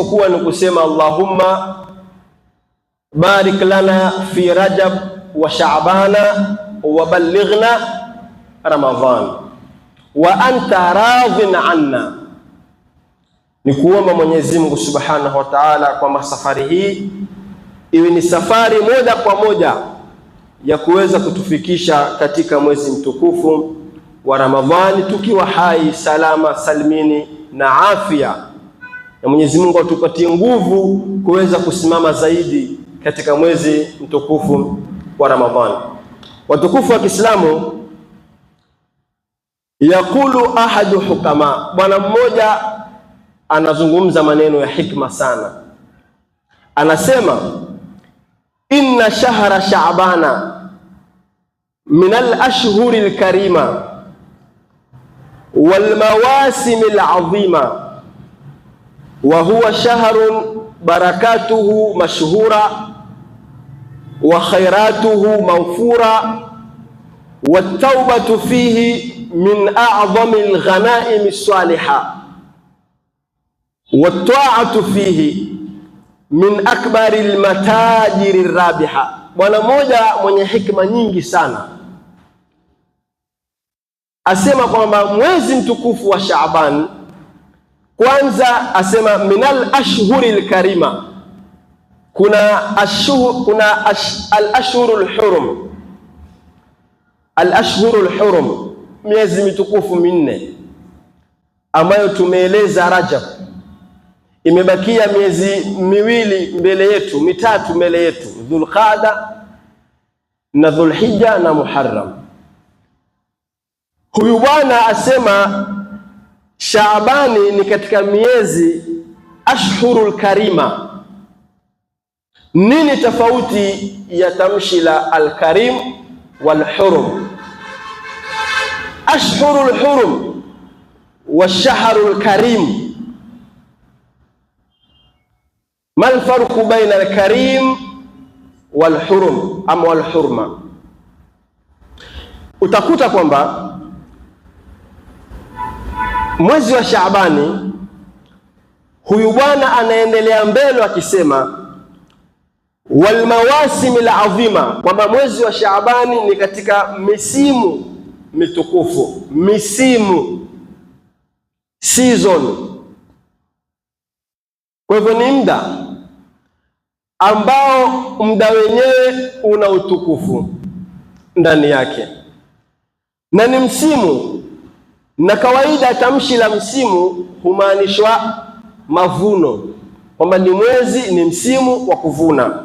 kuwa ni kusema Allahumma barik lana fi Rajab wa Sha'bana wa ballighna Ramadhan wa anta radhin anna. Ni kuomba Mwenyezi Mungu Subhanahu wa Ta'ala kwamba safari hii iwe ni safari moja kwa moja ya kuweza kutufikisha katika mwezi mtukufu wa Ramadhani tukiwa hai salama salimini na afya, na Mwenyezi Mungu atupatie nguvu kuweza kusimama zaidi katika mwezi mtukufu wa Ramadhani. Watukufu wa Kiislamu, yakulu ahadu hukama, bwana mmoja anazungumza maneno ya hikma sana, anasema inna shahra Sha'bana min al-ashhuri al-karima wal mawasim al-azima wa huwa shahrun barakatuhu mashhura wa khairatuhu mawfura wat tawbatu fihi min a'zami al-ghanaim as-salihah wat ta'atu fihi min akbari al-matajiri rabiha. Bwana mmoja mwenye hikma nyingi sana asema kwamba mwezi mtukufu wa Shaaban, kwanza asema minal ashhuri al-karima, kuna al-ashhurul hurum, al-ashhurul hurum, miezi mitukufu minne ambayo tumeeleza Rajab, imebakia miezi miwili mbele yetu, mitatu mbele yetu, Dhulqaada na Dhulhijja na Muharram. Huyu bwana asema Shaabani ni katika miezi ashhurul karima. Nini tofauti ya tamshi la al-karim wal hurum? Ashhurul hurum wa shahrul karim, ما الفرق بين الكريم والحرم ama walhurma? Utakuta kwamba mwezi wa Shaabani huyu bwana anaendelea mbele akisema wal mawasim al-azima, kwamba mwezi wa Shaabani ni katika misimu mitukufu, misimu, season. Kwa hivyo ni muda ambao muda wenyewe una utukufu ndani yake, na ni msimu, na kawaida tamshi la msimu humaanishwa mavuno, kwamba ni mwezi, ni msimu wa kuvuna.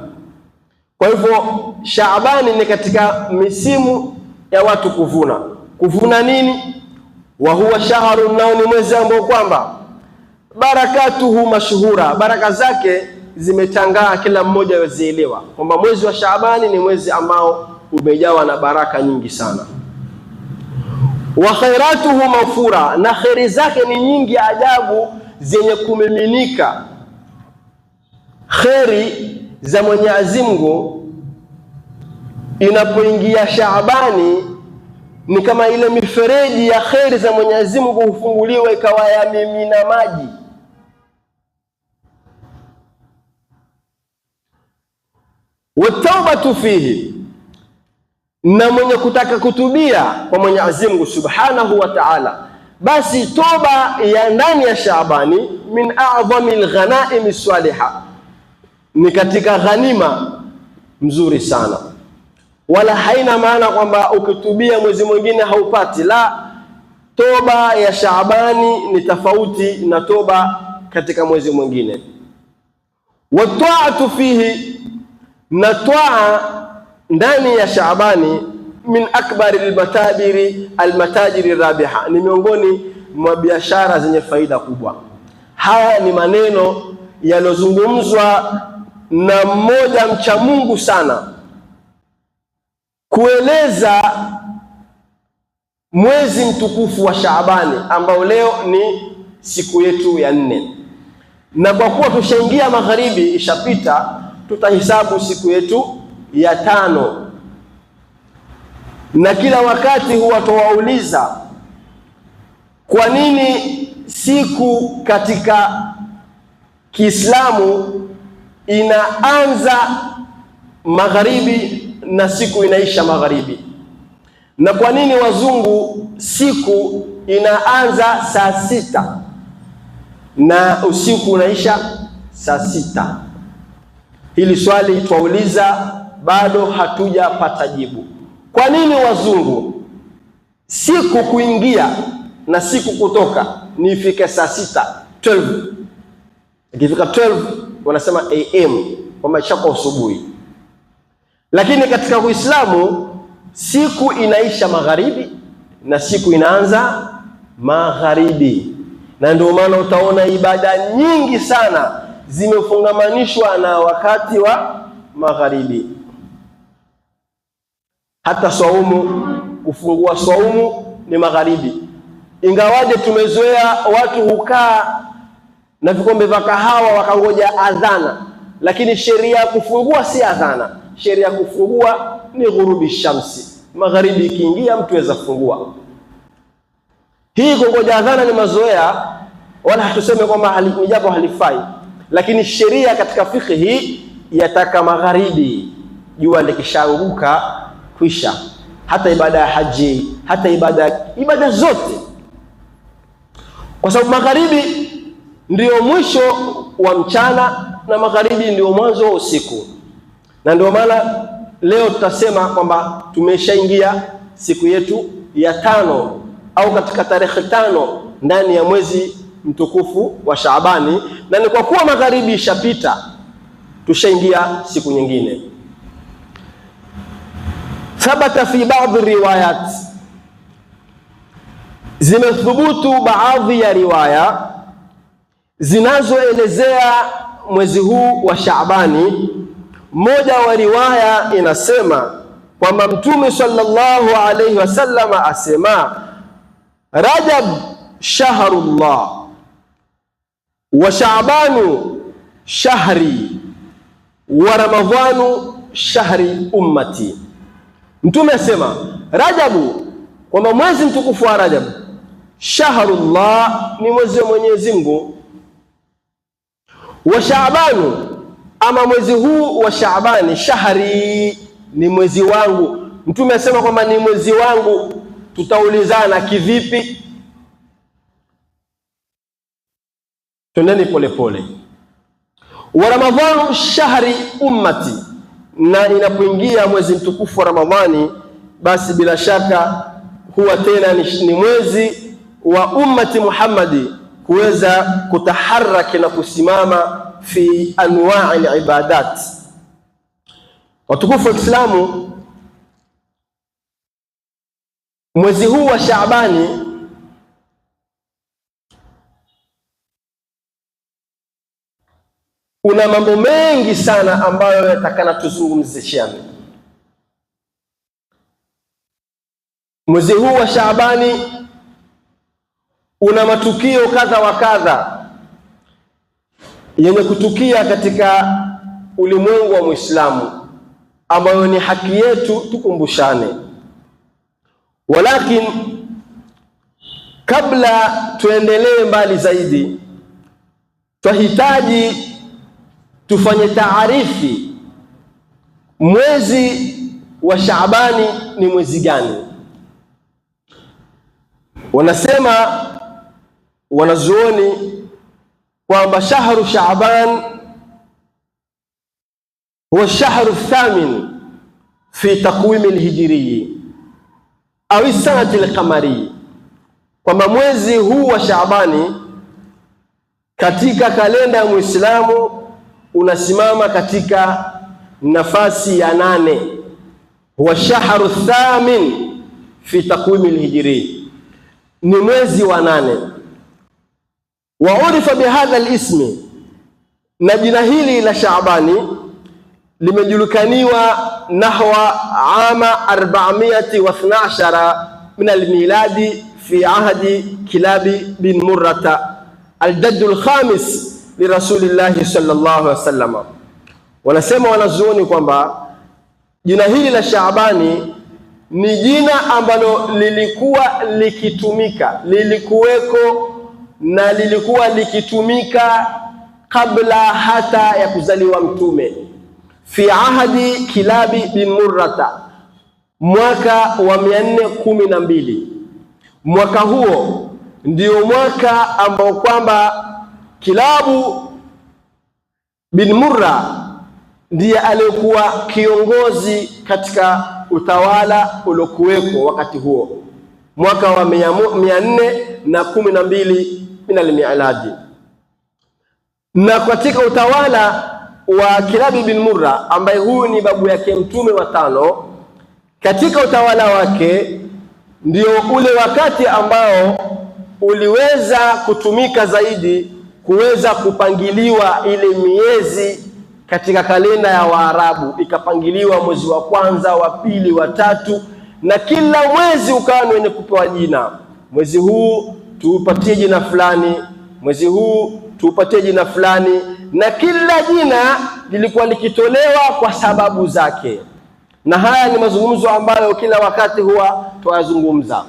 Kwa hivyo Shaabani ni katika misimu ya watu kuvuna. Kuvuna nini? Wa huwa shahrun, nao ni mwezi ambao kwamba barakatuhu mashhura, baraka zake zimetangaa, kila mmoja awezielewa kwamba mwezi wa Shaabani ni mwezi ambao umejawa na baraka nyingi sana. Wa khairatuhu mafura, na khairi zake ni nyingi ajabu zenye kumiminika. Khairi za Mwenyezi Mungu inapoingia Shaabani ni kama ile mifereji ya khairi za Mwenyezi Mungu hufunguliwa ikawa yamimina maji. Watawbatu fihi, na mwenye kutaka kutubia kwa Mwenyezi Mungu Subhanahu wa Ta'ala, basi toba ya ndani ya Shaabani min a'zami al-ghanaim as-salihah, ni katika ghanima mzuri sana. Wala haina maana kwamba ukitubia mwezi mwingine haupati, la, toba ya Shaabani ni tofauti na toba katika mwezi mwingine. Wa ta'atu fihi, na toa ndani ya Shaabani min akbari al-matajiri rabiha, ni miongoni mwa biashara zenye faida kubwa. Haya ni maneno yalozungumzwa na mmoja mcha Mungu sana kueleza mwezi mtukufu wa Shaabani ambao leo ni siku yetu ya 4, na kwa kuwa tushaingia magharibi, ishapita, tutahisabu siku yetu ya 5. Na kila wakati huwa tuwauliza kwa nini siku katika Kiislamu inaanza magharibi na siku inaisha magharibi. Na kwa nini wazungu siku inaanza saa 6 na usiku unaisha saa 6? Hili swali twauliza, bado hatujapata jibu. Kwa nini wazungu siku kuingia na siku kutoka ni ifike saa 6, 12? Ikifika 12 wanasema AM, kwamba ishakuwa asubuhi. Lakini katika Uislamu siku inaisha magharibi na siku inaanza magharibi, na ndio maana utaona ibada nyingi sana zimefungamanishwa na wakati wa magharibi. Hata saumu, kufungua saumu ni magharibi. Ingawaje tumezoea watu hukaa na vikombe vya kahawa wakangoja adhana, lakini sheria ya kufungua si adhana. Sheria ya kufungua ni ghurubi shamsi, magharibi ikiingia mtu aweza kufungua. Hii kungoja adhana ni mazoea, wala hatuseme kwamba ni jambo halifai, lakini sheria katika fikhi hii yataka magharibi, jua likishaanguka kwisha. Hata ibada ya haji, hata ibada zote, kwa sababu magharibi ndio mwisho wa mchana na magharibi ndio mwanzo wa usiku. Na ndio maana leo tutasema kwamba tumeshaingia siku yetu ya 5 au katika tarehe 5 ndani ya mwezi mtukufu wa Shaabani, na ni kwa kuwa magharibi ishapita tushaingia siku nyingine. Thabata fi baadhi riwayat, zimethubutu baadhi ya riwaya zinazoelezea mwezi huu wa Shaabani. Moja wa riwaya inasema kwamba Mtume sallallahu alayhi wasallam asema, Rajab shahrullah wa Shaabanu shahri wa Ramadhanu shahri ummati. Mtume asema Rajabu, kwamba mwezi mtukufu wa Rajab, shahrullah ni mwezi wa Mwenyezi Mungu, wa Shaabanu, ama mwezi huu wa Shaabani, shahri ni mwezi wangu. Mtume asema kwamba ni mwezi wangu. Tutaulizana kivipi? Twendeni polepole. Wa Ramadhanu shahri ummati, na inapoingia mwezi mtukufu wa Ramadhani, basi bila shaka huwa tena ni mwezi wa ummati Muhammadi kuweza kutaharaki na kusimama fi anwa'i al-ibadat. Watukufu wa Islamu, mwezi huu wa Shaabani una mambo mengi sana ambayo yatakana tuzungumzishane. Mwezi huu wa Shaabani una matukio kadha wa kadha yenye kutukia katika ulimwengu wa Muislamu, ambayo ni haki yetu tukumbushane. Walakin kabla tuendelee mbali zaidi, twahitaji tufanye taarifi, mwezi wa Shaabani ni mwezi gani? Wanasema wanazuoni kwamba shahru Shaaban huwa shahru thamin fi taqwim alhijri au sanati alqamari, kwamba mwezi huu wa Shaabani katika kalenda ya Muislamu unasimama katika nafasi ya 8. Huwa shahru thamin fi taqwim alhijri, ni mwezi wa 8. Wa urifa bihadha alismi, na jina hili la Shaabani limejulikaniwa nahwa ama 412 min almiladi fi ahdi Kilabi bin Murrata al-jadd al-khamis li Rasulillah sallallahu alaihi wasallam. Wanasema wanazuoni kwamba jina hili la Shaabani ni jina ambalo lilikuwa likitumika, lilikuweko na lilikuwa likitumika kabla hata ya kuzaliwa Mtume, fi ahadi Kilabi bin Murrata, mwaka wa 412. Mwaka huo ndio mwaka ambao kwamba Kilabu bin Murra ndiye aliyekuwa kiongozi katika utawala uliokuweko wakati huo, mwaka wa 412 min al-miladi. Na katika utawala wa Kilabi bin Murra, ambaye huyu ni babu yake Mtume wa 5, katika utawala wake ndio ule wakati ambao uliweza kutumika zaidi kuweza kupangiliwa ile miezi katika kalenda ya Waarabu. Ikapangiliwa mwezi wa kwanza, wa pili, wa tatu, na kila mwezi ukawa ni wenye kupewa jina. Mwezi huu tuupatie jina fulani, mwezi huu tuupatie jina fulani, na kila jina lilikuwa likitolewa kwa sababu zake. Na haya ni mazungumzo ambayo kila wakati huwa tuyazungumza.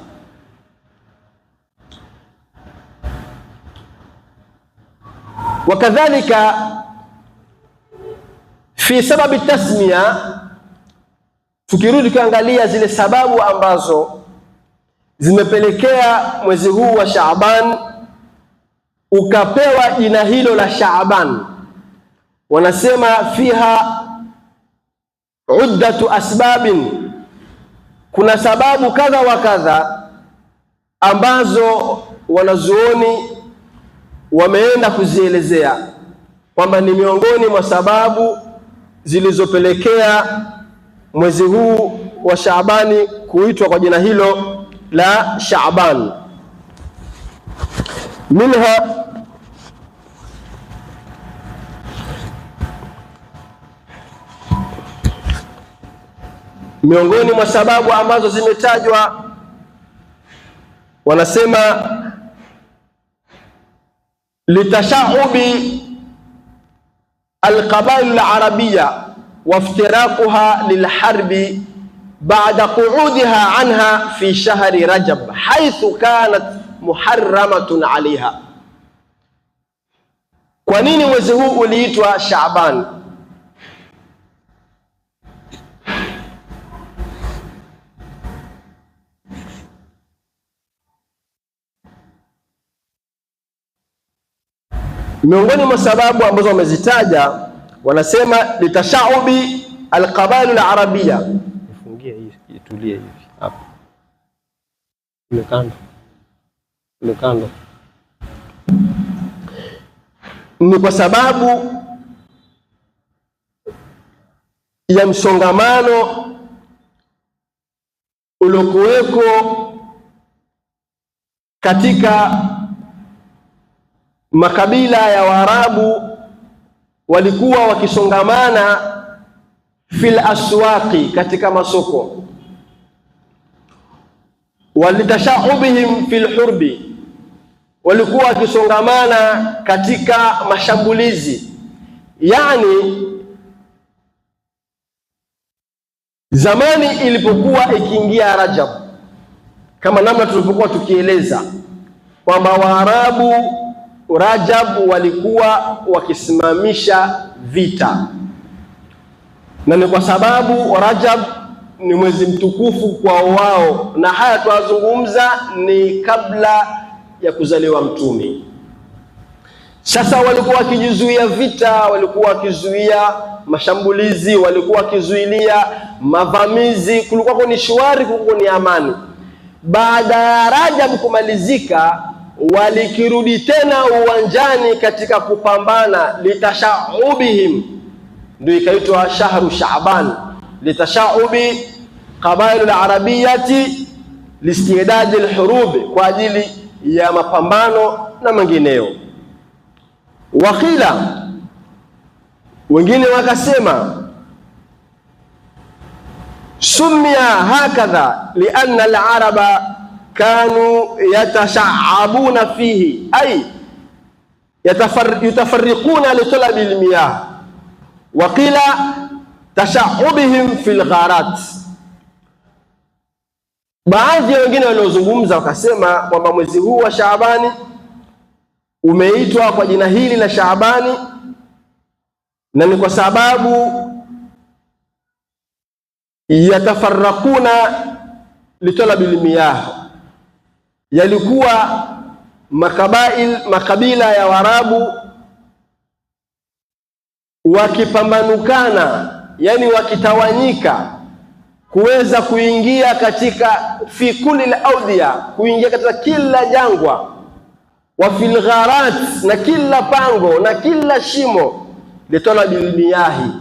Wakadhalika fi sababi tasmiya, tukirudi kuangalia zile sababu ambazo zimepelekea mwezi huu wa Shaaban ukapewa jina hilo la Shaaban, wanasema fiha uddatu asbabin, kuna sababu kadha wa kadha ambazo wanazuoni wameenda kuzielezea kwamba ni miongoni mwa sababu zilizopelekea mwezi huu wa Shaabani kuitwa kwa jina hilo la Shaaban. Minha miongoni mwa sababu ambazo zimetajwa, wanasema litashaubi alqabail alarabiyya waftiraquha lilharbi ba'da qu'udiha anha fi shahri Rajab haythu kanat muharramatun alaiha. Kwa nini mwezi huu uliitwa Shaaban? Miongoni mwa sababu ambazo wamezitaja, wanasema litashaubi alqabail alarabiyya. Nifungie hii, itulie hivi hapa, ile kando, ni kwa sababu ya msongamano uliokuweko katika makabila ya Waarabu. Walikuwa wakisongamana fil aswaqi, katika masoko, walitashaubihim fil hurbi, walikuwa wakisongamana katika mashambulizi. Yani zamani ilipokuwa ikiingia Rajab, kama namna tulipokuwa tukieleza kwamba Waarabu Rajab walikuwa wakisimamisha vita, na ni kwa sababu Rajab ni mwezi mtukufu kwa wao, na haya tuwazungumza ni kabla ya kuzaliwa Mtume. Sasa walikuwa wakijizuia vita, walikuwa wakizuia mashambulizi, walikuwa wakizuilia mavamizi, kulikuwa ni shwari, kulikuwa ni amani. Baada ya Rajab kumalizika, walikirudi tena uwanjani katika kupambana, litashaubihim, ndio ikaitwa shahru Shaaban, litashaubi qabail alarabiyati listidad alhurub, kwa ajili ya mapambano na mengineyo. Wakila, wengine wakasema sumia hakadha lianna alaraba kanu yatashaabuna fihi ay yutafarriquna litalabi almiyah, waqila tashaubihim fil gharat. Baadhi ya wengine waliozungumza wakasema kwamba mwezi huu wa Shaabani umeitwa kwa jina hili la Shaabani na ni kwa sababu yatafarrakuna litalabil miyah, yalikuwa makabila ya Waarabu wakipambanukana, yani wakitawanyika kuweza kuingia katika fi kulli al-awdiya, kuingia katika kila jangwa, wa fil gharat, na kila pango na kila shimo, litalabil miyahi,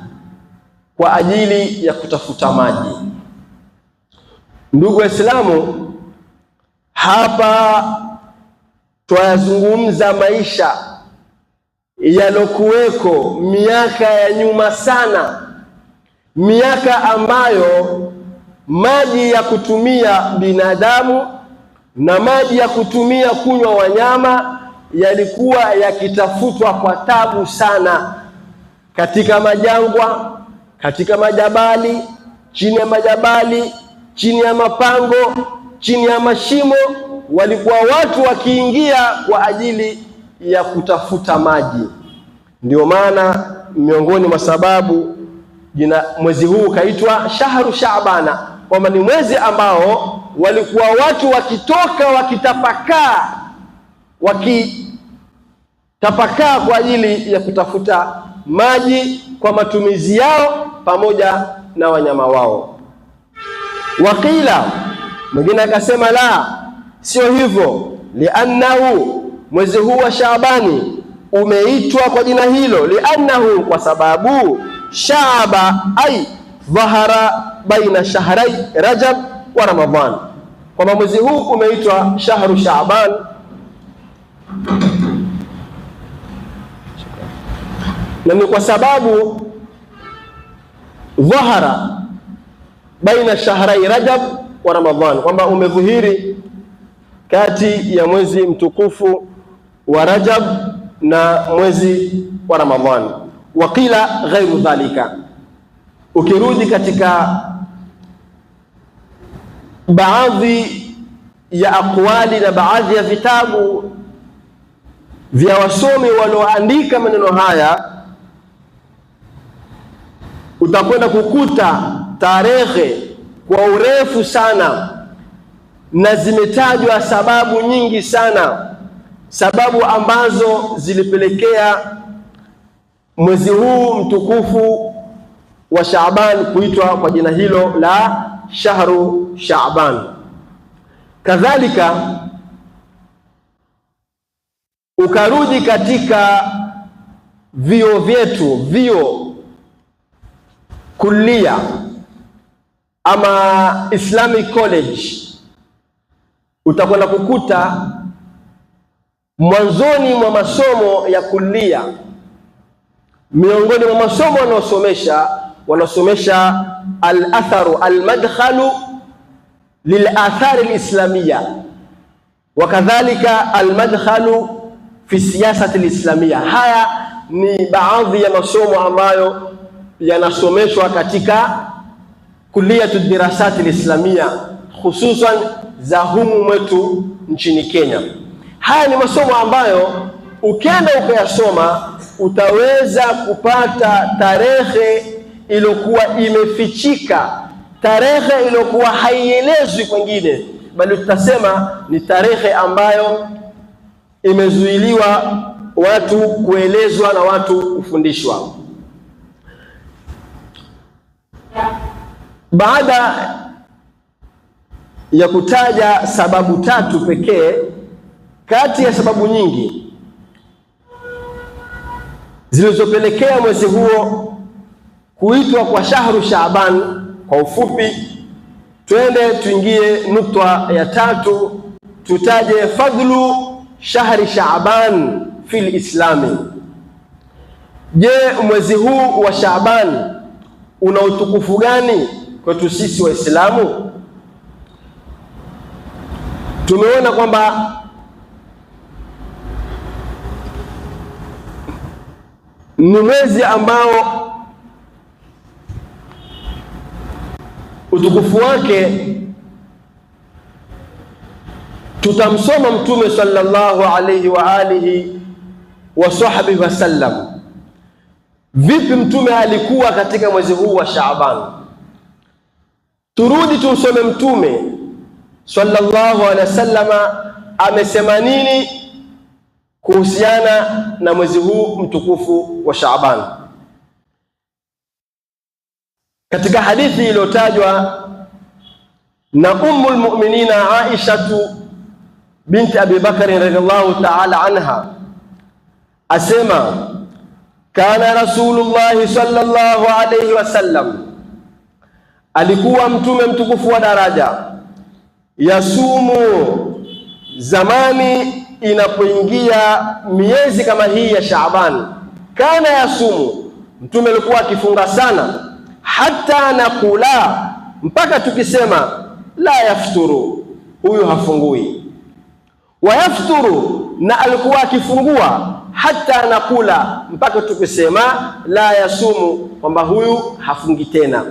kwa ajili ya kutafuta maji. Ndugu Waislamu, hapa twayazungumza maisha yalokuweko miaka ya nyuma sana, miaka ambayo maji ya kutumia binadamu na maji ya kutumia kunywa wanyama yalikuwa yakitafutwa kwa tabu sana, katika majangwa, katika majabali, chini ya majabali, chini ya mapango, chini ya mashimo, walikuwa watu wakiingia kwa ajili ya kutafuta maji. Ndio maana miongoni mwa sababu jina mwezi huu kaitwa shahru Shaabana, kwamba ni mwezi ambao walikuwa watu wakitoka wakitapakaa kwa ajili ya kutafuta maji kwa matumizi yao pamoja na wanyama wao. Wakila, mwingine akasema la, sio hivyo, liannahu, mwezi huu wa Shaabani umeitwa kwa jina hilo, liannahu, kwa sababu shaaba ay dhahara baina shahrai Rajab wa Ramadhan, kwamba mwezi huu umeitwa shahru Shaaban na ni kwa sababu dhahara baina shahrai Rajab wa Ramadhan, kwamba umedhihiri kati ya mwezi mtukufu wa Rajab na mwezi wa Ramadhan. Wakila ghairu dhalika, ukirudi katika baadhi ya aqwali na baadhi ya vitabu vya wasomi walioandika maneno haya, utakwenda kukuta tarehe kwa urefu sana, na zimetajwa sababu nyingi sana, sababu ambazo zilipelekea mwezi huu mtukufu wa Shaaban kuitwa kwa jina hilo la shahru Shaaban. Kadhalika ukarudi katika vio vyetu, vio kulia ama Islamic College, utakwenda kukuta mwanzoni mwa masomo ya kulia, miongoni mwa masomo wanaosomesha al-atharu al-madkhalu lil-athari al-islamiyya, wa kadhalika al-madkhalu fi siyasati al-islamiyya. Haya ni baadhi ya masomo ambayo yanasomeshwa katika kuliyatu dirasati al-islamiyya, hususan za humu mwetu nchini Kenya. Haya ni masomo ambayo ukienda ukayasoma utaweza kupata tarehe iliyokuwa imefichika, tarehe iliyokuwa haielezwi kwingine, bali tutasema ni tarehe ambayo imezuiliwa watu kuelezwa na watu kufundishwa. Baada ya kutaja sababu tatu pekee kati ya sababu nyingi zilizopelekea mwezi huo kuitwa kwa shahru Shaaban, kwa ufupi twende tuingie nukta ya tatu, tutaje fadhlu shahri Shaaban fil islami. Je, mwezi huu wa Shaaban una utukufu gani kwetu sisi Waislamu? Tumeona kwamba ni mwezi ambao utukufu wake tutamsoma Mtume sallallahu alayhi wa alihi wa sahbihi wasallam, Vipi mtume alikuwa katika mwezi huu wa Shaaban? Turudi tumsome mtume sallallahu alaihi wasallama amesema nini kuhusiana na mwezi huu mtukufu wa Shaaban. Katika hadithi iliyotajwa na Ummul Mu'minina Aisha binti Abi Bakr radhiyallahu ta'ala anha, asema kana Rasulullah sallallahu alayhi wasallam, alikuwa mtume mtukufu wa daraja, yasumu, zamani inapoingia miezi kama hii ya Shaaban, kana yasumu, mtume alikuwa akifunga sana, hata nakula, mpaka tukisema la yafturu, huyu hafungui, wa yafturu, na alikuwa akifungua, hata nakula, mpaka tukisema la yasumu, kwamba huyu hafungi tena.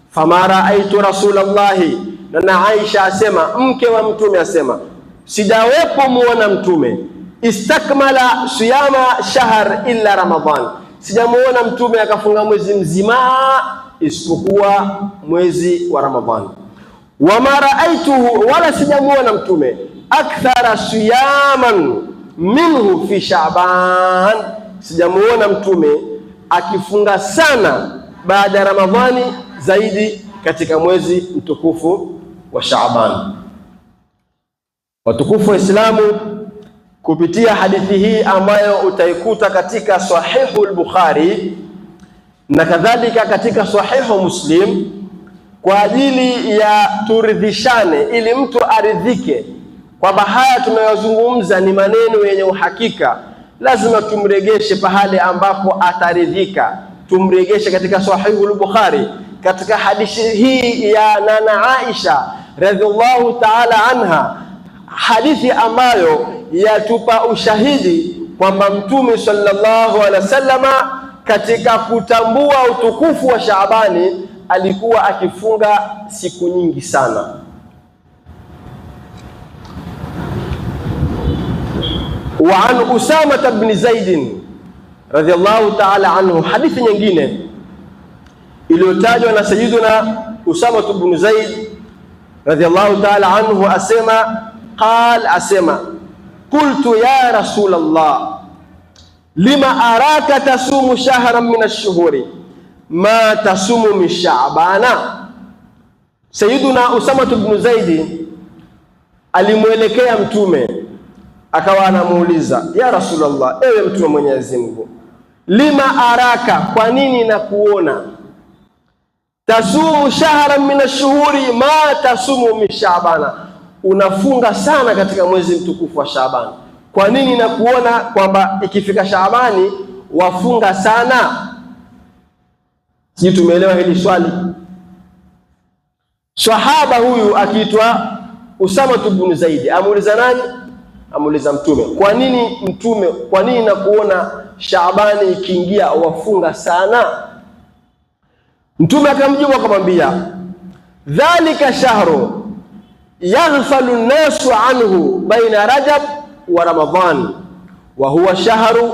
Fama raaitu rasulallahi, na Aisha asema, mke wa mtume asema, sijawepo muona mtume istakmala siyama shahr illa Ramadhan, sijamuona mtume akafunga mwezi mzima isipokuwa mwezi wa Ramadhani. Wama raaituhu, wala sijamuona mtume akthara siyaman minhu fi Shaaban, sijamuona mtume akifunga sana baada ya Ramadhani zaidi katika mwezi mtukufu wa Shaaban. Watukufu wa Islamu, kupitia hadithi hii ambayo utaikuta katika Sahihu al-Bukhari na kadhalika katika Sahihu Muslim, kwa ajili ya turidhishane, ili mtu aridhike kwamba haya tunayozungumza ni maneno yenye uhakika, lazima tumregeshe pahali ambapo ataridhika. Tumregeshe katika Sahihu al-Bukhari, katika hadithi hii ya nana Aisha radhiallahu ta'ala anha, hadithi ambayo yatupa ushahidi kwamba mtume sallallahu alaihi wasallama katika kutambua utukufu wa Shaabani alikuwa akifunga siku nyingi sana. Wa an Usama ibn Zaid radhiallahu ta'ala anhu, hadithi nyingine iliyotajwa na Sayyiduna Usama ibn Zaid radhiallahu ta'ala anhu, asema qal, asema qultu ya Rasulallah, lima araka tasumu shahran min ash-shuhuri ma tasumu min Shaabana. Sayyiduna Usama ibn Zaid alimwelekea mtume akawa anamuuliza, ya Rasulullah, ewe mtume Mwenyezi Mungu, lima araka, kwa nini nakuona, tasumu shahran min ash-shuhuri ma tasumu min Shaabana, unafunga sana katika mwezi mtukufu wa Shaaban, kwa nini nakuona kwamba ikifika Shaabani wafunga sana? Sisi tumeelewa hili swali. Sahaba huyu akiitwa Usama ibn Zaid amuuliza nani? Amuuliza mtume, kwa nini mtume, kwa nini nakuona Shaabani ikiingia wafunga sana? Mtume akamjibu akamwambia, dhalika shahru yaghfalu an-nasu anhu baina Rajab wa Ramadhan, wa huwa shahru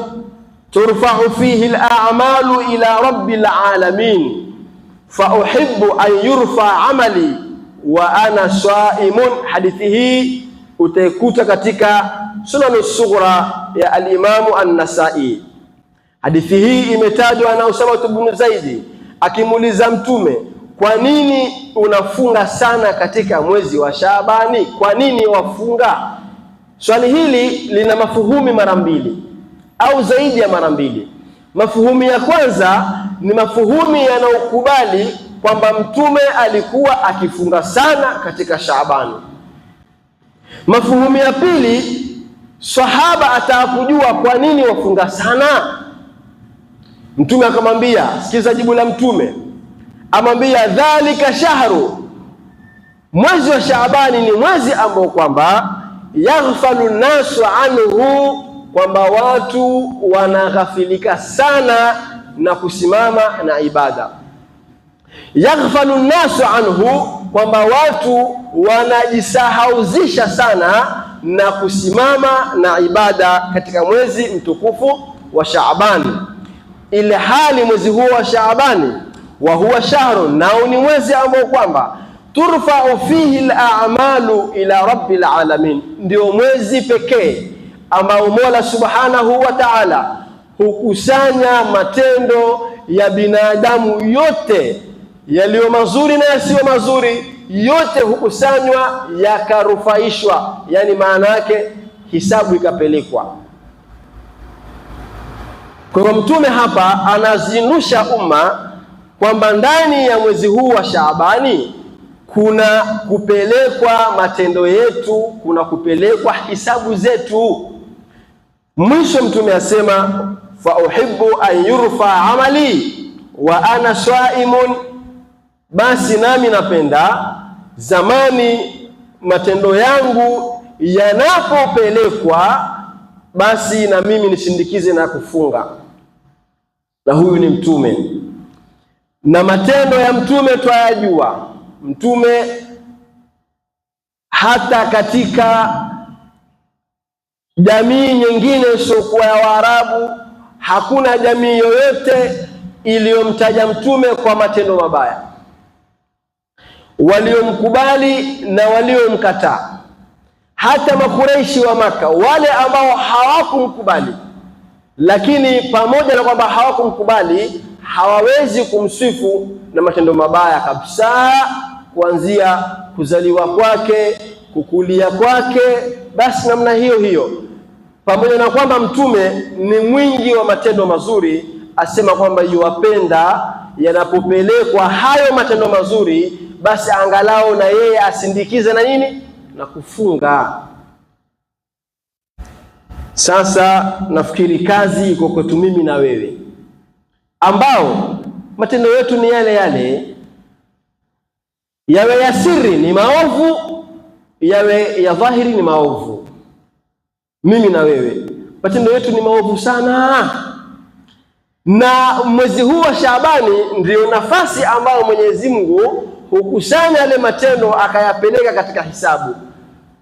turfa'u fihi al-a'malu ila rabbil alamin, fa uhibbu an yurfa amali wa ana sa'imun. Hadithi hii utaikuta katika Sunan as-Sughra ya al-Imam an-Nasa'i. Hadithi hii imetajwa na Usama ibn Zaid akimuuliza mtume, kwa nini unafunga sana katika mwezi wa Shaabani? Kwa nini wafunga? Swali hili lina mafuhumi mara mbili au zaidi ya mara mbili. Mafuhumi ya kwanza ni mafuhumi yanayokubali kwamba mtume alikuwa akifunga sana katika Shaabani. Mafuhumi ya pili, sahaba atakujua kwa nini wafunga sana. Mtume akamwambia, sikiza jibu la mtume, amwambia dhalika shahru, mwezi wa Shaabani ni mwezi ambao kwamba yaghfalu nasu anhu, kwamba watu wanaghafilika sana na kusimama na ibada. Yaghfalu nasu anhu, kwamba watu wanajisahauzisha sana na kusimama na ibada katika mwezi mtukufu wa Shaabani. ile hali mwezi huo wa Shaabani, wa huwa shahru, nao ni mwezi ambao kwamba turfa'u fihi al-a'malu ila rabbil alamin, ndio mwezi pekee ambao Mola Subhanahu wa Ta'ala hukusanya matendo ya binadamu yote, yaliyo mazuri na yasiyo mazuri, yote hukusanywa yakarufaishwa, yani maana yake hisabu ikapelekwa. Kwa hivyo Mtume hapa anazindusha umma kwamba ndani ya mwezi huu wa Shaabani kuna kupelekwa matendo yetu, kuna kupelekwa hisabu zetu. Mwisho Mtume asema fa uhibbu an yurfa amali wa ana swaimun, basi nami napenda zamani matendo yangu yanapopelekwa, basi na mimi nishindikize na kufunga. Na huyu ni Mtume, na matendo ya Mtume twayajua. Mtume hata katika jamii nyingine isiyokuwa ya Waarabu, hakuna jamii yoyote iliyomtaja Mtume kwa matendo mabaya, waliomkubali na waliomkataa. Hata Makureishi wa Maka, wale ambao hawakumkubali, lakini pamoja na kwamba hawakumkubali, hawawezi kumsifu na matendo mabaya kabisa, kuanzia kuzaliwa kwake, kukulia kwake, basi namna hiyo hiyo. Pamoja na kwamba Mtume ni mwingi wa matendo mazuri, asema kwamba yuwapenda yanapopelekwa hayo matendo mazuri, basi angalau na yeye asindikize na nini? Na kufunga. Sasa nafikiri kazi iko kwetu mimi na wewe, ambao matendo yetu ni yale yale, yawe ya siri ni maovu, yawe ya dhahiri ni maovu. Mimi na wewe matendo yetu ni maovu sana, na mwezi huu wa Shaabani ndio nafasi ambayo Mwenyezi Mungu hukusanya yale matendo akayapeleka katika hisabu.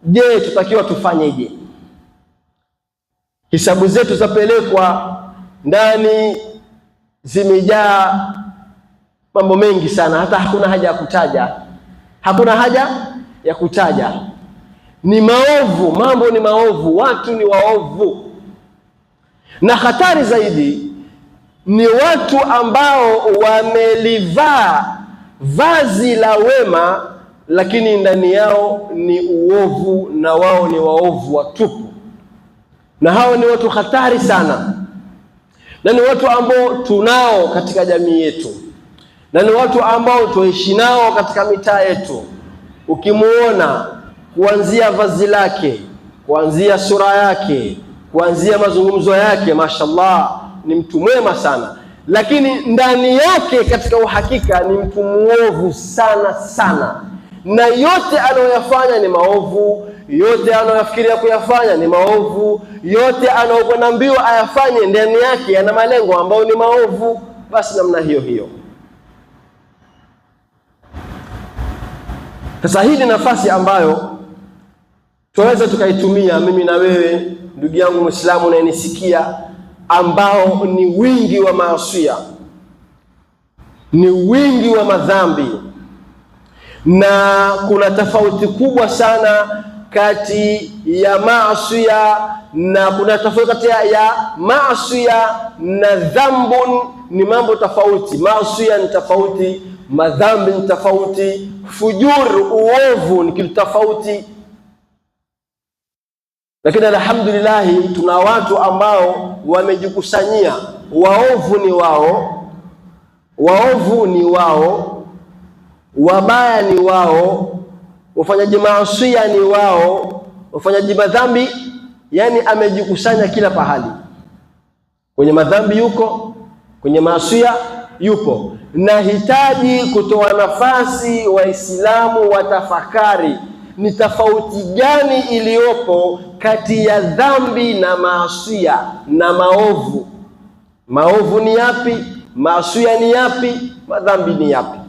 Je, tutakiwa tufanyeje? Hisabu zetu zapelekwa ndani, zimejaa mambo mengi sana, hata hakuna haja ya kutaja. Hakuna haja ya kutaja. Ni maovu, mambo ni maovu, watu ni waovu. Na hatari zaidi ni watu ambao wamelivaa vazi la wema, lakini ndani yao ni uovu, na wao ni waovu watupu. Na hao ni watu hatari sana, na ni watu ambao tunao katika jamii yetu, na ni watu ambao tuishi nao katika mitaa yetu. Ukimuona kuanzia vazi lake, kuanzia sura yake, kuanzia mazungumzo yake, mashallah ni mtu mwema sana, lakini ndani yake katika uhakika ni mtu muovu sana sana, na yote anayoyafanya ni maovu, yote anayofikiria kuyafanya ni maovu, yote anayokwenda mbio ayafanye ndani yake yana malengo ambayo ni maovu. Basi namna hiyo hiyo. Sasa hii ni nafasi ambayo tunaweza tukaitumia, mimi na wewe, ndugu yangu Muislamu unayenisikia, ambao ni wingi wa maasi, ni wingi wa madhambi, na kuna tofauti kubwa sana kati ya maasi, na kuna tofauti kati ya maasi na dhambun. Ni mambo tofauti. Maasi ni tofauti, madhambi ni tofauti, fujur, uovu ni kitu tofauti. Lakini alhamdulillah tuna watu ambao wamejikusanyia, waovu ni wao, waovu ni wao, wabaya ni wao, wafanyaji maasi ni wao, wafanyaji madhambi, yani amejikusanya kila pahali. Kwenye madhambi yuko, kwenye maasi yupo. Nahitaji kutoa nafasi Waislamu watafakari ni tofauti gani iliyopo kati ya dhambi na maasi na maovu. Maovu ni yapi? Maasi ni yapi? Madhambi ni yapi?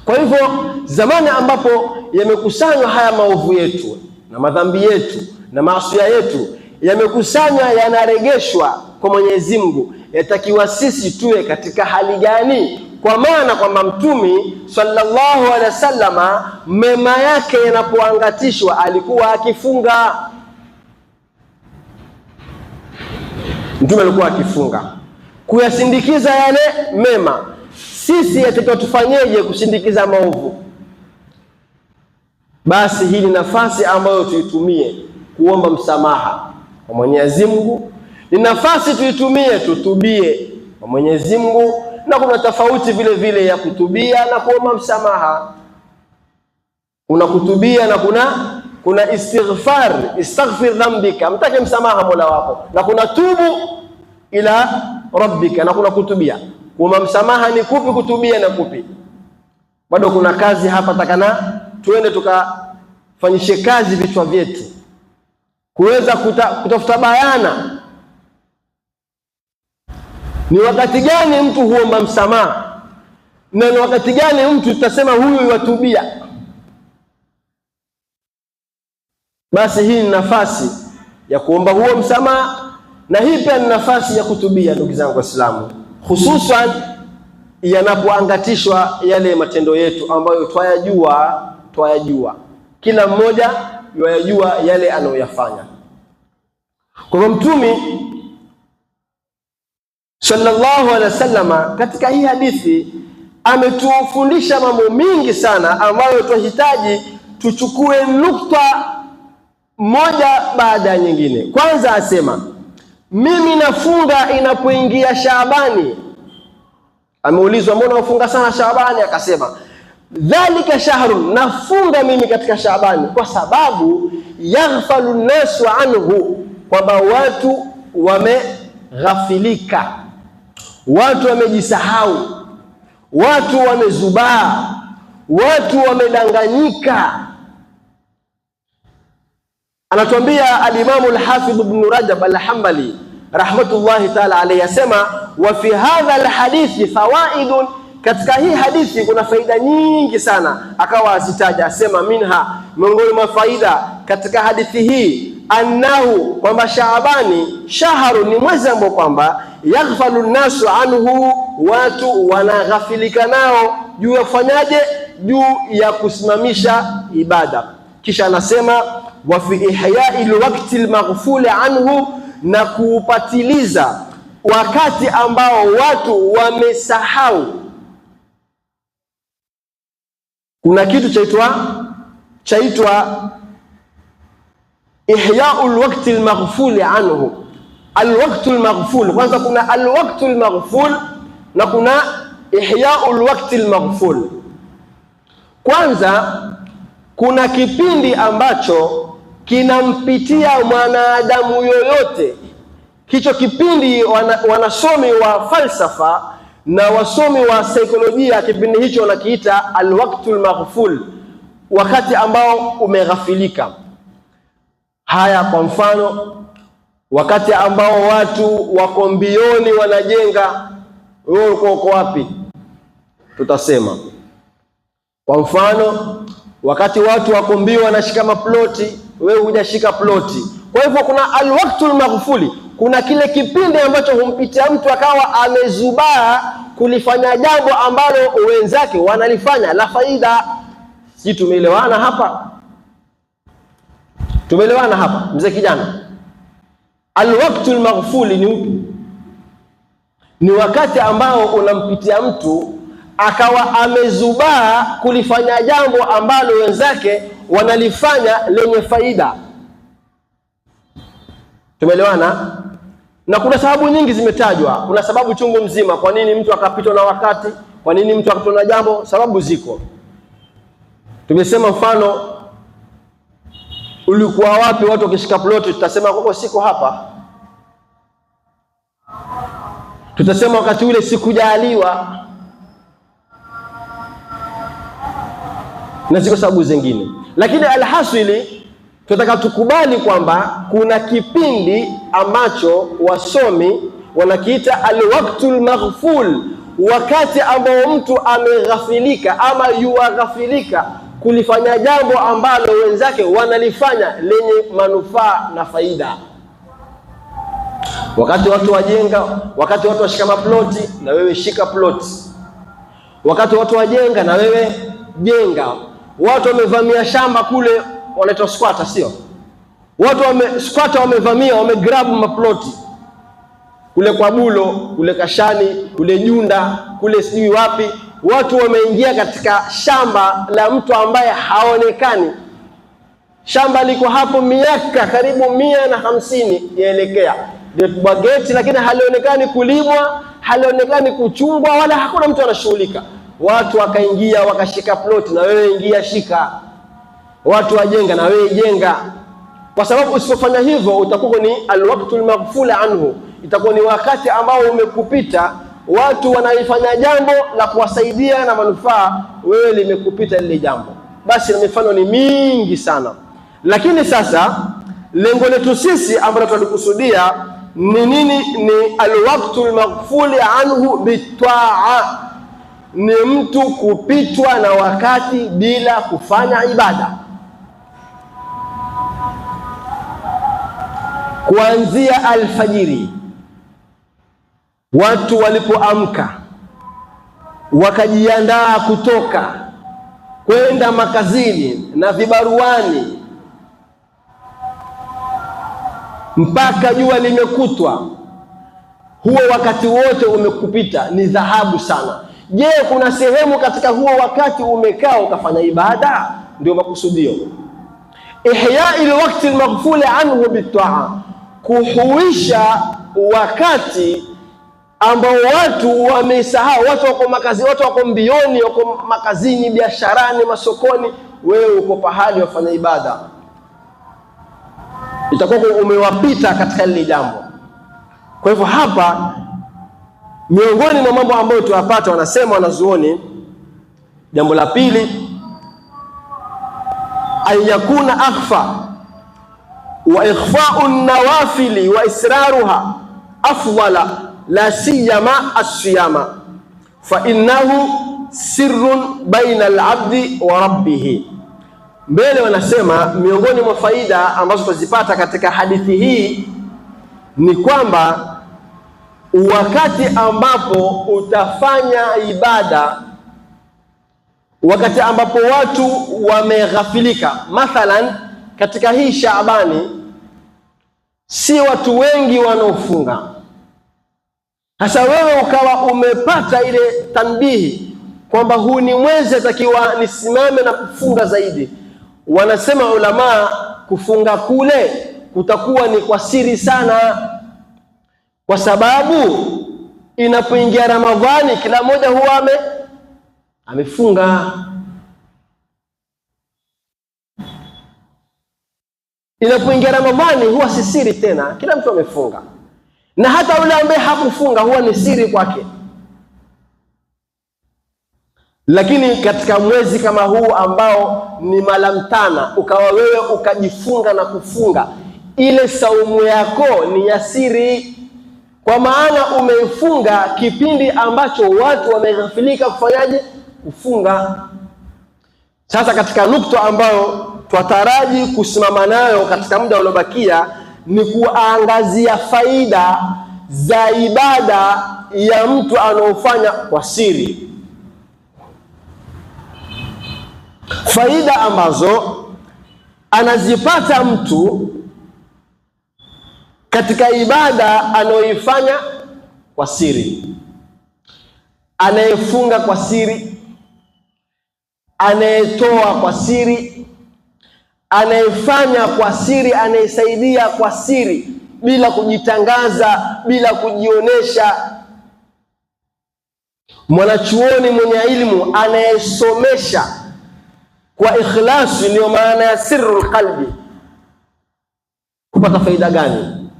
Kwa hivyo zamani ambapo yamekusanywa haya maovu yetu na madhambi yetu na maasi yetu, yamekusanywa, yanaregeshwa kwa Mwenyezi Mungu, yatakiwa sisi tuwe katika hali gani? Kwa maana kwamba Mtume sallallahu alaihi wasallama mema yake yanapoangatishwa alikuwa akifunga. Mtume alikuwa akifunga kuyasindikiza yale mema. Sisi yatakiwa tufanyeje kusindikiza maovu? Basi hii ni nafasi ambayo tuitumie kuomba msamaha kwa Mwenyezi Mungu. Ni nafasi tuitumie tutubie kwa Mwenyezi Mungu, na kuna tofauti vile vile ya kutubia na kuomba msamaha. Kuna kutubia na kuna istighfar, istaghfir dhanbika, mtake msamaha Mola wako, na kuna tubu ila rabbika, na kuna kutubia. Kuomba msamaha ni kupi, kutubia na kupi? Bado kuna kazi hapa, takana tuende tukafanyishe kazi vichwa vyetu kuweza kutafuta bayana ni wakati gani mtu huomba msamaha na ni wakati gani mtu tutasema huyu yatubia. Basi hii ni nafasi ya kuomba huo msamaha, na hii pia ni nafasi ya kutubia, ndugu zangu Waislamu, hususan yanapoangatishwa yale matendo yetu ambayo twayajua. Kila mmoja yajua yale anayoyafanya. Kwa hivyo Mtume sallallahu alaihi wasallama katika hii hadithi ametufundisha mambo mingi sana ambayo tunahitaji tuchukue nukta moja baada ya nyingine. Kwanza asema, mimi nafunga inapoingia Shaabani. Ameulizwa, mbona unafunga sana Shaabani? Akasema, dhalika shahrun, nafunga mimi katika Shaabani kwa sababu yaghfalu nasu anhu, kwamba watu wameghafilika, watu wamejisahau, watu wamezubaa, watu wamedanganyika. Anatuambia al-Imam al-Hafidh Ibn Rajab al-Hanbali rahmatullahi ta'ala alayhi, asema, wa fi hadha al-hadithi fawaidun, katika hii hadithi kuna faida nyingi sana. Akawa azitaja, asema, minha, miongoni mwa faida katika hadithi hii, annahu, kwamba Shaabani shahru, ni mwezi ambao kwamba yaghfalu nasu anhu, watu wanaghafilika nao juu ya kufanyaje, juu ya kusimamisha ibada. Kisha anasema, wa fi ihya'i alwaqti almaghful anhu, na kuupatiliza wakati ambao watu wamesahau. Kuna kitu chaitwa ihya'u alwaqti almaghful anhu. Alwaqtu almaghful, kwanza kuna alwaqtu almaghful na kuna ihya'u alwaqti almaghful. Kwanza kuna kipindi ambacho kinampitia mwanadamu yoyote. Hicho kipindi wanasomi wa falsafa na wasomi wa saikolojia, kipindi hicho wanakiita alwaqtul maghful, wakati ambao umeghafilika. Haya, kwa mfano, wakati ambao watu wako mbioni wanajenga, wewe uko wapi? Tutasema kwa mfano, wakati watu wako mbio wanashika maploti, wewe hujashika ploti. Kwa hivyo kuna alwaqtul maghfuli, kuna kile kipindi ambacho humpitia mtu akawa amezubaa kulifanya jambo ambalo wenzake wanalifanya la faida. Si tumeelewana hapa? Tumeelewana hapa, mzee kijana? Alwaqtul maghfuli ni upi? Ni wakati ambao unampitia mtu akawa amezubaa kulifanya jambo ambalo wenzake wanalifanya lenye faida. Tumeelewana? Na kuna sababu nyingi zimetajwa, kuna sababu chungu mzima kwa nini mtu akapitwa na wakati, kwa nini mtu akapitwa na jambo. Sababu ziko. Tumesema mfano, ulikuwa wapi watu wakishika ploti, tutasema kwako siko hapa. Tutasema wakati ule sikujaliwa. Na ziko sababu zingine, lakini alhasili tunataka tukubali kwamba kuna kipindi ambacho wasomi wanakiita alwaqtul maghful, wakati ambao mtu ameghafilika ama yuaghafilika kulifanya jambo ambalo wenzake wanalifanya lenye manufaa na faida. Wakati watu wajenga, wakati watu washika maploti, na wewe shika ploti. Wakati watu wajenga, na wewe jenga. Watu wamevamia shamba kule, wanaitwa squatter, sio? Watu squatter wamevamia, wamegrab maploti kule kwa Bulo, kule Kashani, kule Junda, kule sijui wapi. Watu wameingia katika shamba la mtu ambaye haonekani. Shamba liko hapo miaka karibu 150 yaelekea, limepigwa geti, lakini halionekani kulimwa, halionekani kuchungwa, wala hakuna mtu anashughulika. Watu wakaingia wakashika ploti, na wewe ingia shika. Watu wajenga, na wewe jenga. Kwa sababu usipofanya hivyo utakuwa ni alwaqtul maghful anhu, itakuwa ni wakati ambao umekupita. Watu wanaifanya jambo la kuwasaidia na manufaa, wewe limekupita lile jambo. Basi mifano ni mingi sana, lakini sasa lengo letu sisi ambalo tulikusudia ni nini? Ni alwaqtul maghful anhu bitaa, ni mtu kupitwa na wakati bila kufanya ibada. Kuanzia alfajiri, watu walipoamka wakajiandaa kutoka kwenda makazini na vibaruani mpaka jua limekutwa, huo wakati wote umekupita, ni dhahabu sana. Je, kuna sehemu katika huo wakati umekaa ukafanya ibada? Ndio makusudio. Ihya'il waqti al-maghful anhu bitaa, kuhuisha wakati ambao watu wamesahau. Watu wako makazi, watu wako mbioni, wako makazini, biasharani, masokoni, wewe uko pahali wafanya ibada, itakuwa umewapita katika lile jambo. Kwa hivyo hapa miongoni mwa mambo ambayo tuwapata, wanasema wanazuoni, jambo la pili, ayakuna akhfa wa ikhfa'u an-nawafili wa israruha afdala, la siyama as-siyama, fa innahu sirrun baina al-'abdi wa rabbih. Mbele wanasema miongoni mwa faida ambazo tuzipata katika hadithi hii ni kwamba wakati ambapo utafanya ibada, wakati ambapo watu wameghafilika, mathalan katika hii Shaabani si watu wengi wanaofunga. Sasa wewe ukawa umepata ile tanbihi kwamba huu ni mwezi atakiwa nisimame na kufunga zaidi. Wanasema ulama, kufunga kule kutakuwa ni kwa siri sana, kwa sababu inapoingia Ramadhani kila mmoja huwa amefunga. Inapoingia Ramadhani huwa si siri tena, kila mtu amefunga, na hata yule ambaye hakufunga huwa ni siri kwake. Lakini katika mwezi kama huu ambao ni malamtana, ukawa wewe ukajifunga na kufunga, ile saumu yako ni ya siri, kwa maana umeifunga kipindi ambacho watu wameghafilika kufanyaje? Kufunga. Sasa katika nukta ambayo twataraji kusimama nayo katika muda uliobakia ni kuangazia faida za ibada ya mtu anaofanya kwa siri, faida ambazo anazipata mtu katika ibada anayoifanya kwa siri. Anayefunga kwa siri, anayetoa kwa siri, anayefanya kwa siri, anayesaidia kwa siri bila kujitangaza, bila kujionesha. Mwanachuoni mwenye ilmu anayesomesha kwa ikhlasi, ndio maana ya sirrul qalbi, kupata faida gani?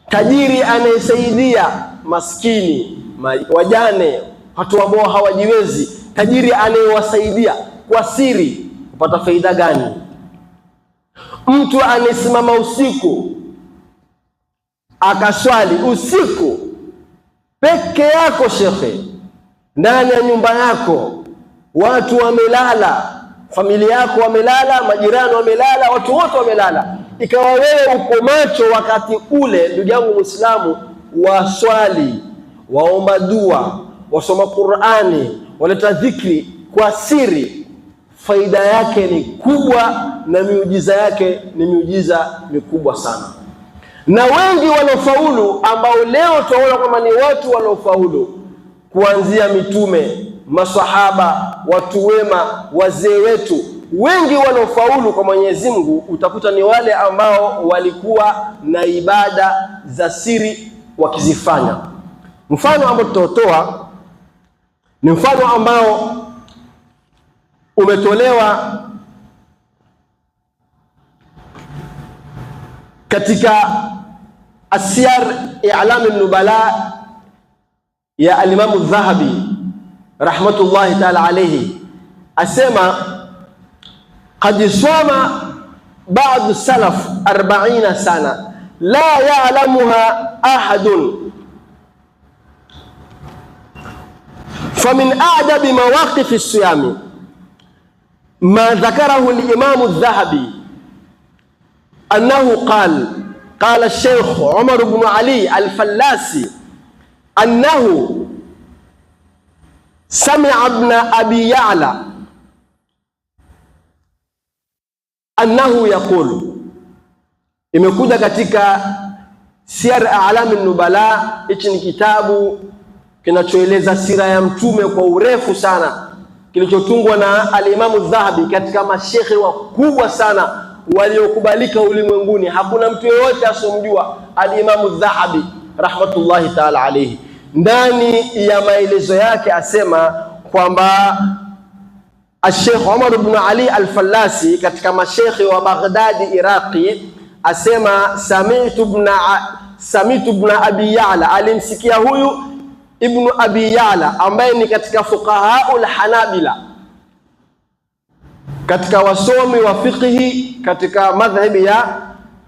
Tajiri anayesaidia maskini, wajane, watu ambao hawajiwezi, tajiri anayewasaidia kwa siri, kupata faida gani? Mtu anayesimama usiku akaswali usiku peke yako, shekhe, ndani ya nyumba yako, watu wamelala, familia yako wamelala, majirani wamelala, watu wote wamelala, ikawa wewe uko macho wakati ule, ndugu yangu Muislamu, waswali, waomba dua, wasoma Qur'ani, waleta dhikri kwa siri, faida yake ni kubwa na miujiza yake ni miujiza mikubwa sana. Na wengi waliofaulu ambao leo tunaona kama ni watu waliofaulu, kuanzia mitume, maswahaba, watu wema, wazee wetu, wengi waliofaulu kwa Mwenyezi Mungu utakuta ni wale ambao walikuwa na ibada za siri wakizifanya. Mfano ambao tutatoa ni mfano ambao umetolewa katika Asiyar I'lam an-Nubala ya al-Imam al-Dhahabi rahmatullahi ta'ala alayhi, asema qad sama ba'd salaf 40 sana la ya'lamuha ahadun, famin a'jabi mawaqif as-siyam ما ذكره الإمام الذهبي أنه قال الشيخ عمر بن علي الفلاسي أنه سمع ابن أبي يعلى أنه يقول. Imekuja katika Siyar A'lam an-Nubala. Hichi ni kitabu kinachoeleza sira ya mtume kwa urefu sana, kilichotungwa na al-Imamu Dhahabi, katika mashekhe wakubwa sana waliokubalika ulimwenguni. Hakuna mtu yeyote asomjua al-Imamu Dhahabi rahmatullahi ta'ala alayhi. Ndani ya maelezo yake asema kwamba Sheikh Umar ibn Ali al-Fallasi katika mashekhe wa Baghdadi Iraqi asema samitu ibn Abi Ya'la, alimsikia huyu Ibn Abi Ya'la ambaye ni katika fuqahaul Hanabila, katika wasomi wa fiqhi katika madhhabi ya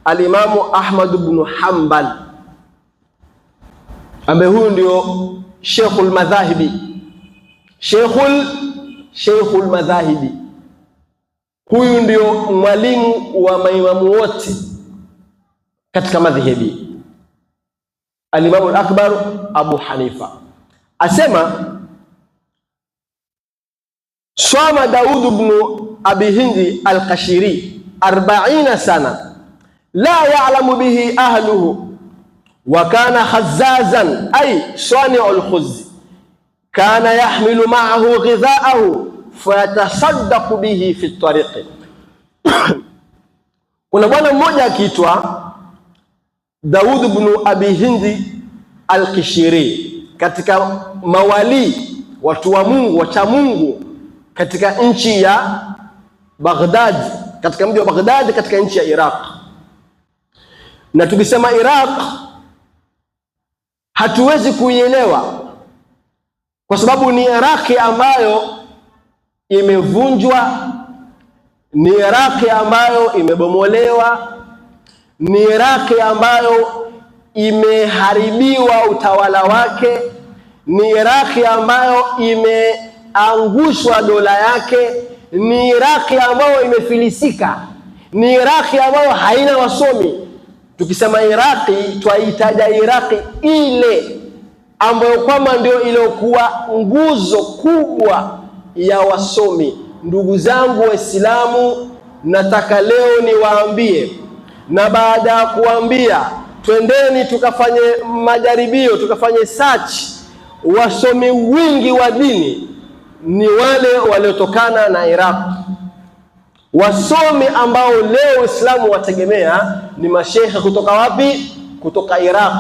al-Imamu Ahmad ibn Hanbal, ambaye huyu ndio Sheikhul Madhahibi, Sheikhul Madhahibi. Huyu ndio mwalimu wa maimamu wote katika madhhabi, al-Imam al-Akbar Abu Hanifa. Asema Swama Daud ibn Abi Hindi al-Qashiri 40 sana la ya'lamu bihi ahluhu wa kana khazzazan ay sani'ul khuzz, kana yahmilu ma'ahu ghidha'ahu fayatasaddaqu bihi fi at-tariq. Kuna bwana mmoja akiitwa Daud ibn Abi Hindi al-Qashiri, katika mawali, watu wa Mungu, wacha Mungu katika nchi ya Baghdad, katika mji wa Baghdad katika nchi ya Iraq. Na tukisema Iraq hatuwezi kuielewa kwa sababu ni Iraq ambayo imevunjwa, ni Iraq ambayo imebomolewa, ni Iraq ambayo imeharibiwa utawala wake, ni Iraq ambayo imeangushwa dola yake, ni Iraq ambayo imefilisika, ni Iraq ambayo haina wasomi. Tukisema Iraq twaitaja Iraq ile ambayo kwamba ndio iliyokuwa nguzo kubwa ya wasomi. Ndugu zangu Waislamu, nataka leo niwaambie, na baada ya kuambia twendeni tukafanye majaribio, tukafanye search, wasomi wingi wa dini ni wale waliotokana na Iraq. Wasomi ambao leo Uislamu wategemea ni masheikh kutoka wapi? Kutoka Iraq.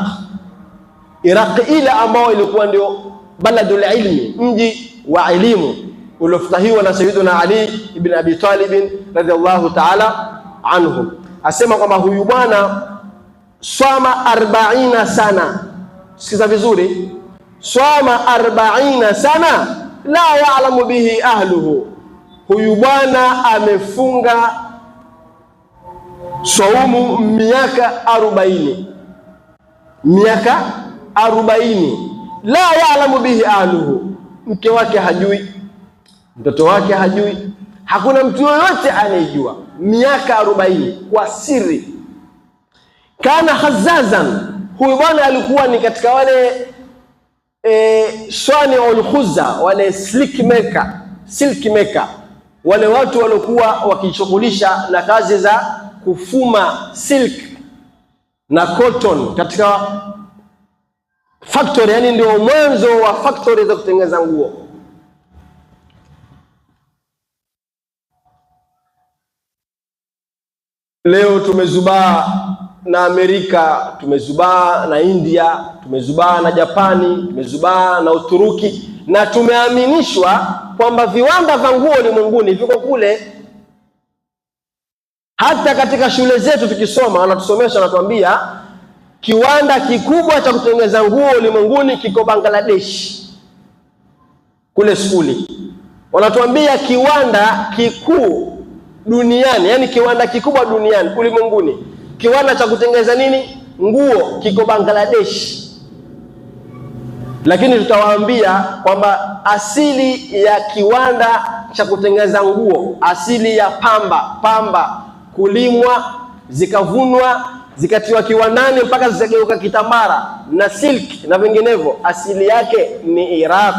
Iraq ile ambao ilikuwa ndio baladul ilmi, mji wa elimu uliofutahiwa na Sayyiduna Ali ibn Abi Talib radhiallahu ta'ala anhu. Asema kwamba huyu bwana swama 40 sana. Sikiza vizuri, swama 40 sana la ya'lamu bihi ahluhu. Huyu bwana amefunga saumu miaka 40, miaka 40, la ya'lamu bihi ahluhu. Mke wake hajui, mtoto wake hajui, hakuna mtu yoyote anayejua. Miaka 40 kwa siri Kana khazazan, huyu bwana alikuwa ni katika wale swani'ul khuzza, wale silk maker, wale watu waliokuwa wakishughulisha na kazi za kufuma silk na cotton katika factory, yani ndio mwanzo wa factory za kutengeneza nguo. Leo tumezubaa na Amerika, tumezubaa na India, tumezubaa na Japani, tumezubaa na Uturuki, na tumeaminishwa kwamba viwanda vya nguo ulimwenguni viko kule. Hata katika shule zetu tukisoma, wanatusomesha, wanatuambia kiwanda kikubwa cha kutengeneza nguo ulimwenguni kiko Bangladesh kule skuli. Wanatuambia kiwanda kikuu duniani, yani kiwanda kikubwa duniani ulimwenguni, kiwanda cha kutengeneza nini? Nguo, kiko Bangladesh. Lakini tutawaambia kwamba asili ya kiwanda cha kutengeneza nguo, asili ya pamba kulimwa, zikavunwa, zikatiwa kiwandani mpaka zikageuka kitambara na silk na vinginevyo, asili yake ni Iraq.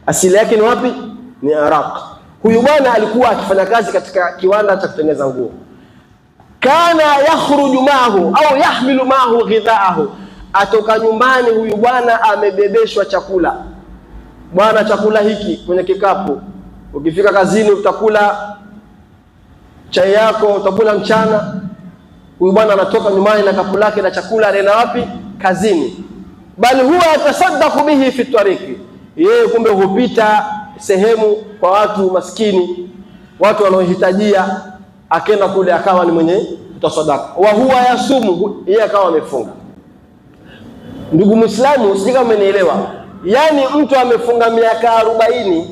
Asili yake ni wapi? Ni Iraq. Huyu bwana alikuwa akifanya kazi katika kiwanda cha kutengeneza nguo. Kana yakhruju ma'ahu au yahmilu ma'ahu ghidhaahu, atoka nyumbani huyu bwana amebebeshwa chakula. Bwana, chakula hiki kwenye kikapu, ukifika kazini utakula chai yako, utakula mchana. Huyu bwana anatoka nyumbani na kapu lake na chakula, anaenda wapi? Kazini. Bali huwa yatasaddaqu bihi fi tariki, yeye kumbe hupita sehemu kwa watu maskini, watu wanaohitajia, akenda kule akawa ni mwenye kutosadaka. Wa huwa yasumu, yeye akawa amefunga. Ndugu Muislamu, usijika umenielewa, yani mtu amefunga miaka 40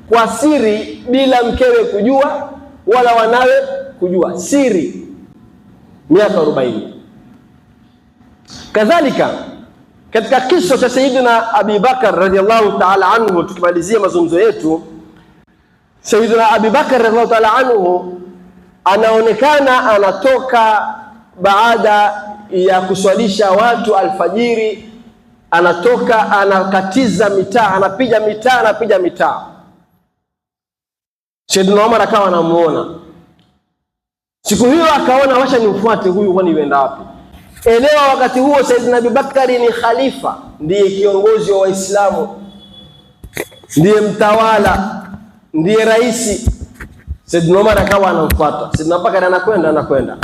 kwa siri bila mkewe kujua wala wanawe kujua, siri, miaka 40. Kadhalika katika kisa cha Sayyidina Abi Bakar radhiallahu ta'ala anhu, tukimalizia mazungumzo yetu, Sayyidina Abi Bakar radhiallahu ta'ala anhu anaonekana anatoka baada ya kuswalisha watu alfajiri, anatoka anakatiza mitaa, anapiga mitaa. Sayyidina Umar akawa anamuona. Siku hiyo akaona wacha nimfuate huyu, kwani yuenda wapi? Elewa, wakati huo Sayyidina Abi Bakari ni khalifa, ndiye kiongozi wa Waislamu, ndiye mtawala, ndiye raisi. Sayyidina Umar akawa anamfuata. Sayyidina Bakari anakwenda.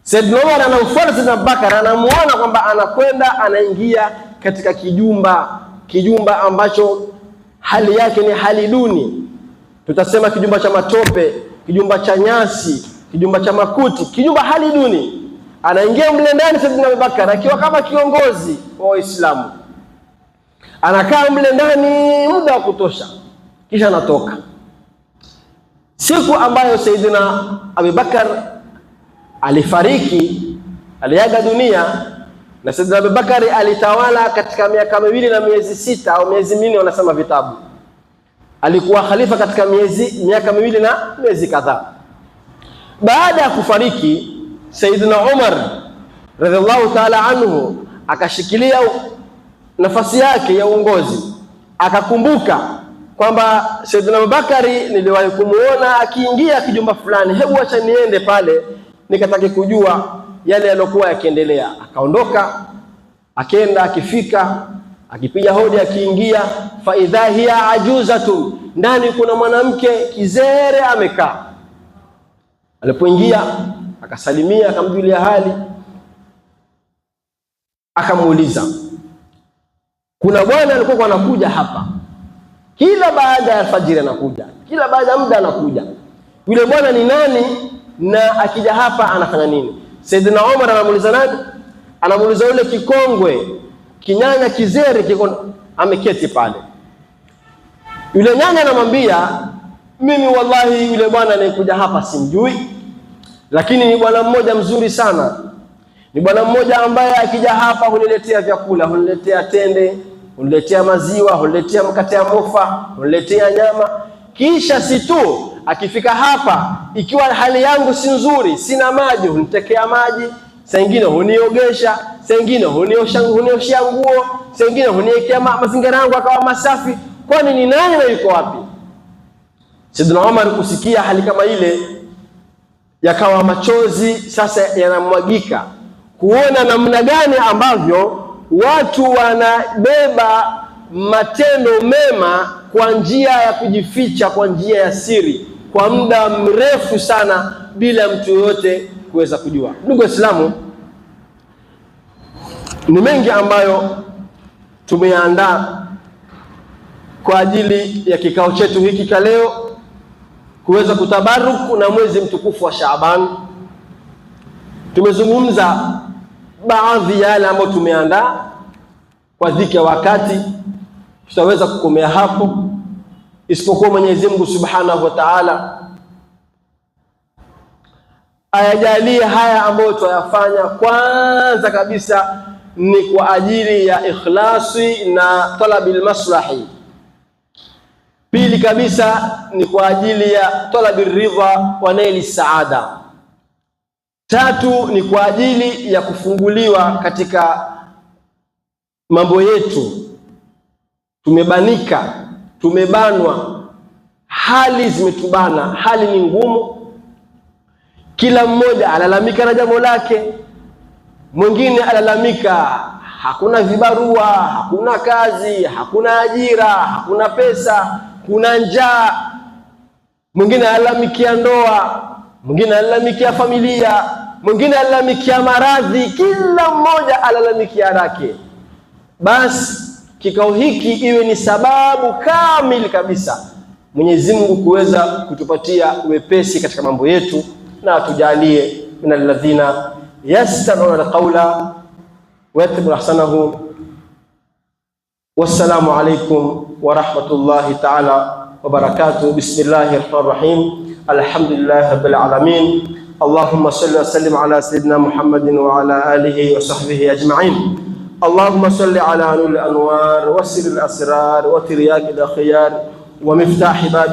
Sayyidina Umar anamfuata Sayyidina Abubakar, anamuona kwamba anakwenda, anaingia katika kijumba ambacho hali yake ni hali duni. Tutasema kijumba cha matope, kijumba cha nyasi, kijumba cha makuti, kijumba hali duni. Anaingia mle ndani Sayyidina Abubakar akiwa kama kiongozi wa Waislamu. Anakaa mle ndani muda wa kutosha, kisha anatoka. Siku ambayo Sayyidina Abubakar alifariki, aliaga dunia, na Sayyidina Abubakar alitawala katika miaka 2 na miezi 6 au miezi 4, wanasema vitabu. Alikuwa khalifa katika miaka 2 na miezi kadhaa. Baada ya kufariki Sayyidina Umar radhiallahu ta'ala anhu, akashikilia nafasi yake ya uongozi. Akakumbuka kwamba Sayyidina Abubakari niliwahi kumuona akiingia kijumba fulani, hebu acha niende pale nikataka kujua yale yalokuwa yakiendelea. Akaondoka, akenda, akifika, akipiga hodi, akiingia, fa idha hiya ajuzatu, ndani kuna mwanamke kizere amekaa. Alipoingia akasalimia, akamjulia hali, akamuuliza, kuna bwana alikuwa anakuja hapa kila baada ya alfajiri, anakuja kila baada ya muda anakuja. Yule bwana ni nani na akija hapa anafanya nini? Sayyidina Umar anamuuliza nani? Anamuuliza yule kikongwe, kinyanya kizere kiko ameketi pale. Yule nyanya anamwambia, mimi wallahi yule bwana anayekuja hapa simjui, lakini ni bwana mmoja mzuri sana. Ni bwana mmoja ambaye akija hapa huniletea vyakula, huniletea tende, huniletea maziwa, huniletea mkate ya mofa, huniletea nyama. Kisha si tu Akifika hapa, ikiwa hali yangu si nzuri, sina maji, hunitekea maji, saa nyingine huniogesha, saa nyingine hunioshia nguo, saa nyingine huniwekea mazingira yangu akawa masafi. Kwani ni nani na yuko wapi? Saidina Umar kusikia hali kama ile, yakawa machozi sasa yanamwagika, kuona namna gani ambavyo watu wanabeba matendo mema kwa njia ya kujificha, kwa njia ya siri, kwa muda mrefu sana bila mtu yoyote kuweza kujua. Ndugu Waislamu, ni mengi ambayo tumeandaa kwa ajili ya kikao chetu hiki cha leo, kuweza kutabaruku na mwezi mtukufu wa Shaaban. Tumezungumza baadhi ya yale ambayo tumeandaa. Kwa dhiki ya wakati tutaweza kukomea hapo, isipokuwa Mwenyezi Mungu Subhanahu wa Ta'ala ayajalie haya ambayo tuyafanya, kwanza kabisa ni kwa ajili ya ikhlasi na talabil maslahi. Pili kabisa ni kwa ajili ya talabil ridha wa naili saada. Tatu ni kwa ajili ya kufunguliwa katika mambo yetu. Tumebanika, tumebanwa, hali zimetubana, hali ni ngumu. Kila mmoja alalamika na jambo lake. Mwingine alalamika hakuna vibarua, hakuna kazi, hakuna ajira, hakuna pesa, kuna njaa. Mwingine alalamikia ndoa, mwingine alalamikia familia, mwingine alalamikia maradhi. Kila mmoja alalamikia lake. Basi kikao hiki iwe ni sababu kamili kabisa Mwenyezi Mungu kuweza kutupatia wepesi katika mambo yetu, na atujalie minal ladhina yastami'una alqawla wa yattabi'una ahsanahu. Wassalamu alaykum wa rahmatullahi ta'ala wa barakatuh. Bismillahir rahmanir rahim. Alhamdulillahi rabbil alamin. Allahumma salli wa sallim ala sayyidina Muhammadin wa ala alihi wa sahbihi ajma'in. اللهم صل على نور الأنوار وسر الأسرار وترياق الأخيار ومفتاح باب